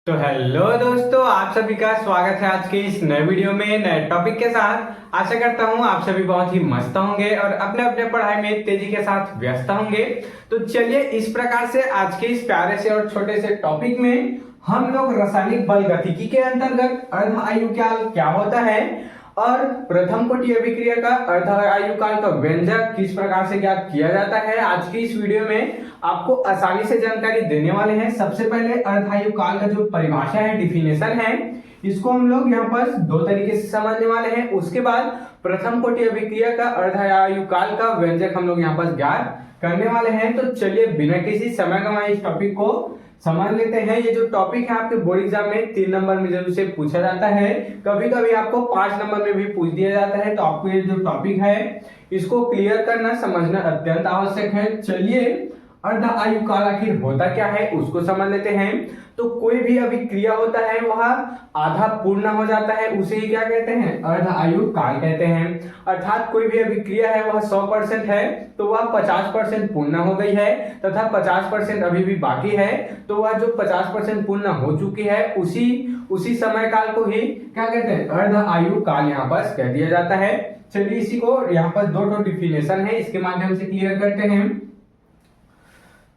तो हेलो दोस्तों, आप सभी का स्वागत है आज के इस नए वीडियो में नए टॉपिक के साथ। आशा करता हूँ आप सभी बहुत ही मस्त होंगे और अपने अपने पढ़ाई में तेजी के साथ व्यस्त होंगे। तो चलिए इस प्रकार से आज के इस प्यारे से और छोटे से टॉपिक में हम लोग रासायनिक बल गतिकी के अंतर्गत अर्ध आयुकाल क्या होता है और प्रथम कोटि अभिक्रिया का अर्ध आयुकाल का व्यंजक किस प्रकार से ज्ञात किया जाता है, आज की इस वीडियो में आपको आसानी से जानकारी देने वाले हैं। सबसे पहले अर्ध आयुकाल का जो परिभाषा है, डिफिनेशन है, इसको हम लोग यहाँ पर दो तरीके से समझने वाले हैं। उसके बाद प्रथम कोटि अभिक्रिया का अर्ध आयुकाल का व्यंजक हम लोग यहाँ पर ज्ञात करने वाले हैं। तो चलिए बिना किसी समय गंवाए इस टॉपिक को समझ लेते हैं। ये जो टॉपिक है आपके बोर्ड एग्जाम में 3 नंबर में जरूर से पूछा जाता है, कभी कभी आपको 5 नंबर में भी पूछ दिया जाता है। तो आपको ये जो टॉपिक है इसको क्लियर करना समझना अत्यंत आवश्यक है। चलिए अर्ध आयुकाल आखिर होता क्या है उसको समझ लेते हैं। तो कोई भी अभिक्रिया होता है वह आधा पूर्ण हो जाता है, उसे ही क्या कहते हैं, अर्ध आयुकाल कहते हैं। अर्थात कोई भी अभिक्रिया है वह 100% है तो वह 50% पूर्ण हो गई है तथा 50% अभी भी बाकी है, तो वह जो 50% पूर्ण हो चुकी है उसी समय काल को ही क्या कहते हैं, अर्ध आयुकाल यहाँ पर कह दिया जाता है। चलिए इसी को यहाँ पर दो डिफिनेशन है, इसके माध्यम से क्लियर करते हैं।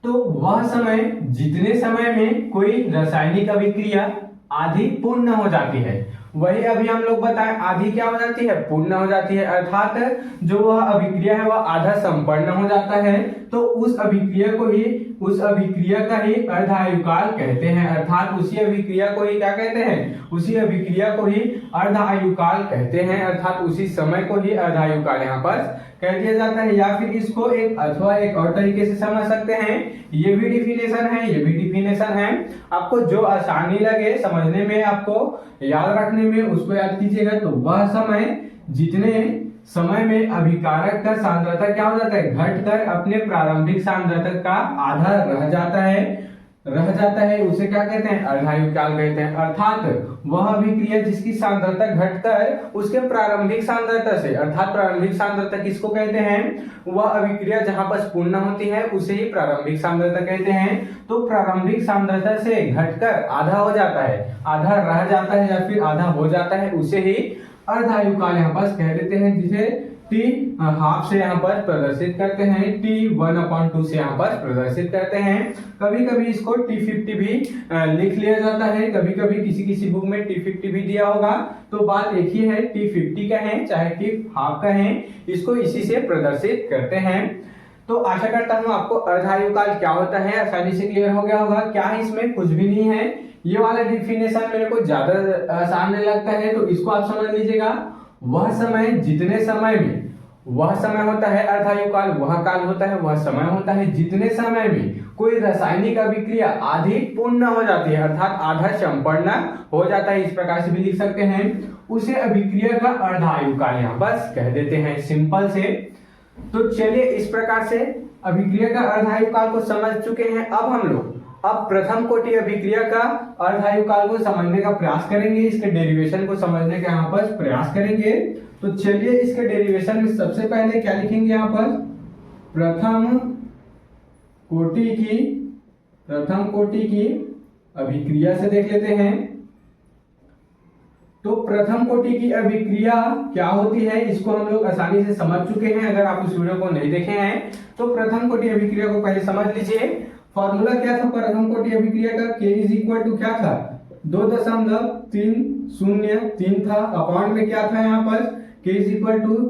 तो वह समय जितने समय में कोई रासायनिक अभिक्रिया आधी पूर्ण हो जाती है, वही अभी हम लोग बताएं आधी क्या हो जाती है, पूर्ण हो जाती है। अर्थात जो वह अभिक्रिया है वह आधा संपन्न हो जाता है, तो उस अभिक्रिया का ही अर्ध आयुकाल कहते हैं। अर्थात उसी अभिक्रिया को ही क्या कहते हैं, उसी अभिक्रिया को ही अर्ध आयुकाल कहते हैं। अर्थात उसी समय को ही अर्ध आयुकाल यहाँ पर कह दिया जाता है। या फिर इसको एक और तरीके से समझ सकते हैं, ये भी डिफिनेशन है, ये भी डिफिनेशन है। आपको जो आसानी लगे समझने में, आपको याद रखने में, उसको याद कीजिएगा। तो वह समय जितने समय में अभिकारक का सांद्रता क्या हो जाता है, घटकर अपने प्रारंभिक सांद्रता का आधा रह जाता है, उसे क्या कहते हैं, अर्ध आयुकाल कहते हैं। अर्थात वह अभिक्रिया जिसकी सांद्रता घटकर उसके प्रारंभिक सांद्रता से, अर्थात प्रारंभिक सांद्रता किसको कहते हैं, वह अभिक्रिया जहां पर पूर्ण होती है उसे ही प्रारंभिक सांद्रता कहते हैं। तो प्रारंभिक सांद्रता से घटकर आधा हो जाता है, आधा रह जाता है या फिर आधा हो जाता है, उसे ही अर्ध आयुकाल यहाँ पर कह देते हैं, जिसे टी हाफ से यहाँ पर प्रदर्शित करते हैं, T1/2 से यहाँ पर प्रदर्शित करते हैं। कभी कभी इसको T50 भी लिख लिया जाता है, कभी कभी किसी बुक में T50 भी दिया होगा। तो बात एक ही है, T50 का है चाहे T हाफ का है, इसको इसी से प्रदर्शित करते हैं। तो आशा करता हूँ आपको अर्ध आयुकाल क्या होता है आसानी से क्लियर हो गया होगा। क्या है, इसमें कुछ भी नहीं है। ये वाला डिफिनेशन मेरे को ज्यादा आसान लगता है, तो इसको आप समझ लीजिएगा। वह समय जितने समय में, वह समय होता है अर्ध आयुकाल, वह काल होता है, वह समय होता है जितने समय में कोई रासायनिक अभिक्रिया आधी पूर्ण हो जाती है, अर्थात आधा संपन्न हो जाता है, इस प्रकार से भी लिख सकते हैं, उसे अभिक्रिया का अर्ध आयुकाल यहाँ बस कह देते हैं, सिंपल से। तो चलिए इस प्रकार से अभिक्रिया का अर्ध आयुकाल को समझ चुके हैं। अब प्रथम कोटि अभिक्रिया का अर्ध आयुकाल को समझने का प्रयास करेंगे, इसके डेरिवेशन को समझने का यहाँ पर प्रयास करेंगे। तो चलिए इसके डेरिवेशन में सबसे पहले क्या लिखेंगे, यहाँ पर प्रथम कोटि की अभिक्रिया से देख लेते हैं। तो प्रथम कोटि की अभिक्रिया क्या होती है इसको हम लोग आसानी से समझ चुके हैं। अगर आप उस वीडियो को नहीं देखे हैं तो प्रथम कोटि अभिक्रिया को पहले समझ लीजिए। फॉर्मूला क्या था प्रथम कोटि अभिक्रिया का, K = क्या था, 2.303 था। अपॉन में क्या था यहाँ पर, K = 2/,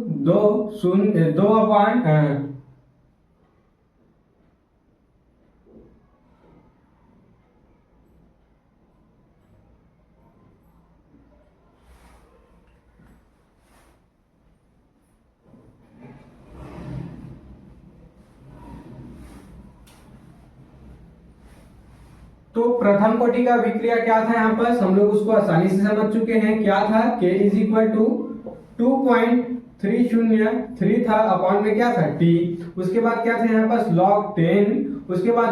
तो प्रथम कोटि का अभिक्रिया क्या था यहाँ पर, हम लोग उसको आसानी से समझ चुके हैं। क्या था, K = 2.303 था। अपॉन में क्या था, T। उसके बाद क्या था यहाँ पर, log 10। उसके बाद A/,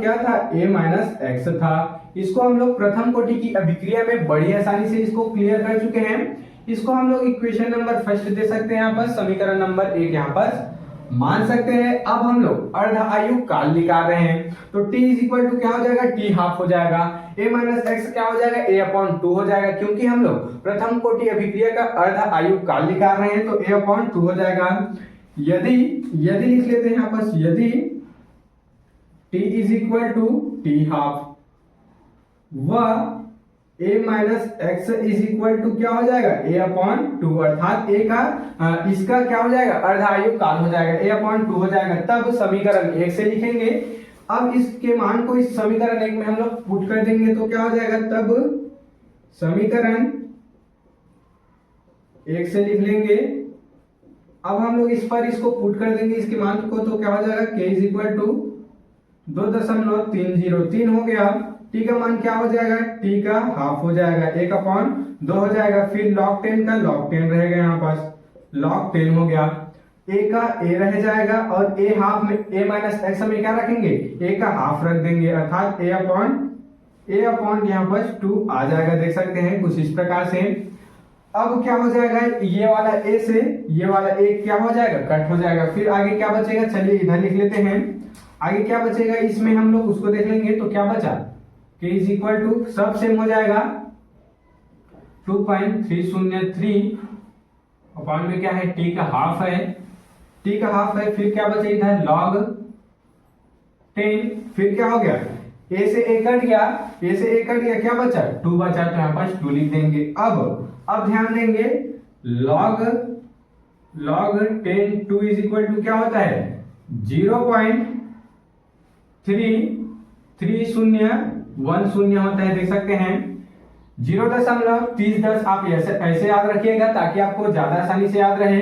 क्या था, A-x था। इसको हम लोग प्रथम कोटि की अभिक्रिया में बड़ी आसानी से इसको क्लियर कर चुके हैं। इसको हम लोग इक्वेशन नंबर फर्स्ट दे सकते हैं यहाँ पर, समीकरण नंबर 1 यहाँ पर मान सकते हैं। अब हम लोग अर्ध आयु काल निकाल रहे हैं, तो t इज इक्वल टू क्या हो जाएगा, t हाफ हो जाएगा, a माइनस एक्स क्या हो जाएगा, a अपॉन 2 हो जाएगा, क्योंकि हम लोग प्रथम कोटि अभिक्रिया का अर्ध आयु काल निकाल रहे हैं, तो a अपॉन 2 हो जाएगा। यदि लिख लेते हैं यहाँ पर, यदि t is equal to t half व a minus X is equal to क्या हो जाएगा, a अपॉन 2, अर्थात a का इसका क्या हो जाएगा, अर्ध आयु काल हो जाएगा, a अपॉन 2 हो जाएगा। तब समीकरण 1 से लिखेंगे। अब इसके मान को इस समीकरण 1 में हम लोग पुट कर देंगे, तो क्या हो जाएगा, तब समीकरण 1 से लिख लेंगे। अब हम लोग इस पर इसको पुट कर देंगे इसके मान को, तो क्या हो जाएगा, k इज इक्वल टू 2.303 हो गया। t का मान क्या हो जाएगा, t का हाफ हो जाएगा, 1 अपॉन 2 हो जाएगा। फिर log 10 का log 10 रहेगा, यहाँ पास log 10 हो गया। a का a रह जाएगा और a हाफ में a माइनस एक्स में क्या रखेंगे, a का हाफ रख देंगे, अर्थात a अपॉन यहाँ पर 2 आ जाएगा। देख सकते हैं कुछ इस प्रकार से। अब क्या हो जाएगा, ये वाला a से ये वाला a क्या हो जाएगा, कट हो जाएगा। फिर आगे क्या बचेगा, चलिए इधर लिख लेते हैं। आगे क्या बचेगा, इसमें हम लोग उसको देख लेंगे। तो क्या बचा, k इज इक्वल टू सब सेम हो जाएगा 2.303 अपॉन में क्या है, t का हाफ है, t का हाफ है। फिर क्या बचा इधर, log 10। फिर क्या हो गया, a से a कट गया, क्या बचा, 2 बचा, तो यहाँ पर 2 लिख देंगे। अब ध्यान देंगे, log 10 2 इज इक्वल टू क्या होता है, 0.33010 होता है। देख सकते हैं 0.3010 आप ऐसे याद रखिएगा ताकि आपको ज्यादा आसानी से याद रहे।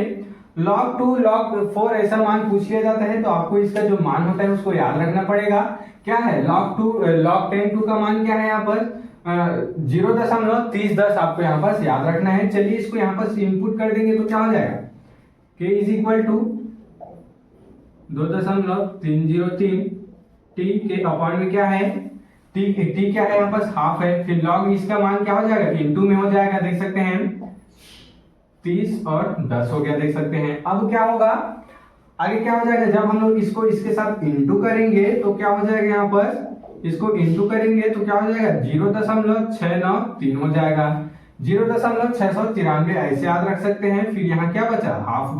log 2 log 4 ऐसा मान पूछ लिया जाता है, तो आपको इसका जो मान होता है उसको याद रखना पड़ेगा। क्या है, log 10 2 का मान क्या है, यहाँ पर 0.3010 आपको यहाँ पर याद रखना है। चलिए इसको यहाँ पर इनपुट कर देंगे, तो क्या हो जाएगा, k is equal to 2.303 t के अपॉन में क्या है, t क्या है, यहाँ पर हाफ है। फिर log इसका मान क्या हो जाएगा, इनटू में हो जाएगा। देख सकते हैं 30 और 10 हो गया। देख सकते हैं। अब क्या होगा, आगे क्या हो जाएगा, जब हम लोग इसको इसके साथ इंटू करेंगे तो क्या हो जाएगा, यहाँ पर इसको इंटू करेंगे तो क्या हो जाएगा, 0.693 हो जाएगा। 0.693 ऐसे याद रख सकते हैं। फिर यहाँ क्या बचा, हाफ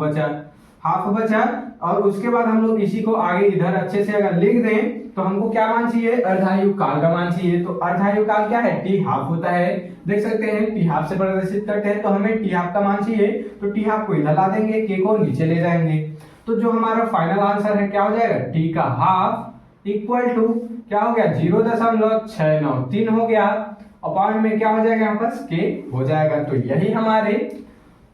बचा। और उसके बाद हम लोग इसी को आगे इधर अच्छे से अगर लिख दें तो हमको क्या मान चाहिए, अर्धायु काल का मान चाहिए। तो अर्धायु काल क्या है, टी हाफ होता है। देख सकते हैं टी हाफ से प्रदर्शित करते हैं, तो हमें टी हाफ का मान चाहिए, तो टी हाफ को इधर ला देंगे, के को नीचे ले जाएंगे। तो जो हमारा फाइनल आंसर है क्या हो जाएगा, टी का हाफ इक्वल टू क्या हो गया, 0.693 हो गया। अपॉन में क्या हो जाएगा, यहाँ पर के हो जाएगा। तो यही हमारे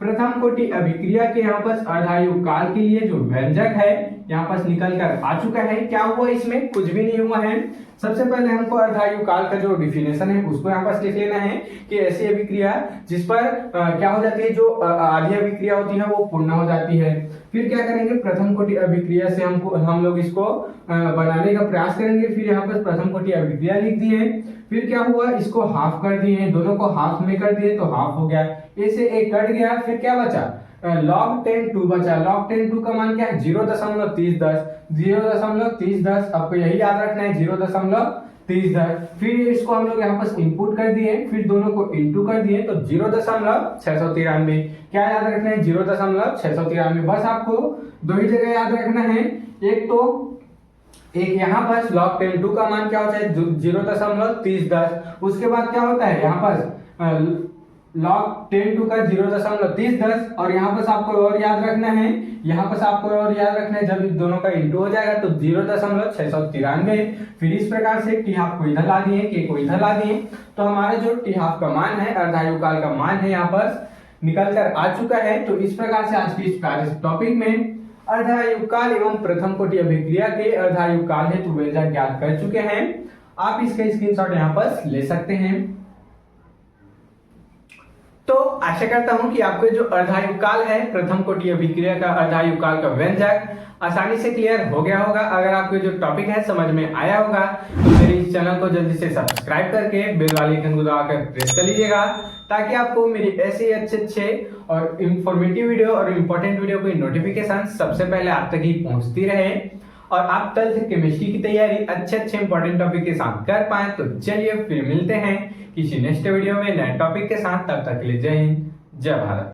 प्रथम कोटि अभिक्रिया के यहाँ पर अर्धायु काल के लिए जो व्यंजक है यहाँ पर निकल कर आ चुका है। क्या हुआ, इसमें कुछ भी नहीं हुआ है। सबसे पहले हमको अर्धायु काल का जो डिफिनेशन है उसको यहाँ पर लिख लेना है कि ऐसी अभिक्रिया जिस पर क्या हो जाती है, जो आधी अभिक्रिया होती है वो पूर्ण हो जाती है। फिर क्या करेंगे, प्रथम कोटि अभिक्रिया से हम लोग इसको बनाने का प्रयास करेंगे। फिर यहाँ पर प्रथम कोटि अभिक्रिया लिख दिए। फिर क्या हुआ, इसको हाफ कर दिए, दोनों को हाफ में कर दिए तो हाफ हो गया, ए से एक कट गया। फिर क्या बचा, log 10 2 बचा। log 10 2 का मान क्या है, 0.3010। आपको यही याद रखना है, 0.3010। फिर इसको हम लोग यहाँ पर इनपुट कर दिए, फिर दोनों को इनटू कर दिए तो 0.693। क्या याद रखना है, 0.693। बस आपको दो ही जगह याद रखना है। एक यहाँ पर log 10 2 का मान क्या होता है, 0.3010। उसके बाद क्या होता है, यहाँ पर log 10 2 का 0.3010। और यहाँ पर आपको और याद रखना है, जब दोनों का इंटू हो जाएगा तो 0.693। फिर इस प्रकार से टी हाफ को इधर ला दिए, के को इधर ला दिए, तो हमारे जो टी हाफ का मान है, अर्धायु काल का मान है, यहाँ पर निकल कर आ चुका है। तो इस प्रकार से आज की इस टॉपिक में अर्धायु काल एवं प्रथम कोटि अभिक्रिया के अर्धायु काल हेतु व्यंजक ज्ञात कर चुके हैं। आप इसका स्क्रीनशॉट यहाँ पर ले सकते हैं। तो आशा करता हूं कि आपको जो अर्धायु काल है, प्रथम कोटि अभिक्रिया का अर्धायु काल का व्यंजक आसानी से क्लियर हो गया होगा। अगर आपको जो टॉपिक है समझ में आया होगा तो मेरे इस चैनल को जल्दी से सब्सक्राइब करके बेल वाले आइकन को दबाकर प्रेस कर लीजिएगा, ताकि आपको मेरी ऐसे अच्छे और इंफॉर्मेटिव वीडियो और इम्पोर्टेंट वीडियो की नोटिफिकेशन सबसे पहले आप तक ही पहुंचती रहे और आप कल से केमिस्ट्री की तैयारी अच्छे इंपॉर्टेंट टॉपिक के साथ कर पाए। तो चलिए फिर मिलते हैं किसी नेक्स्ट वीडियो में नए टॉपिक के साथ। तब तक के लिए जय हिंद, जय भारत।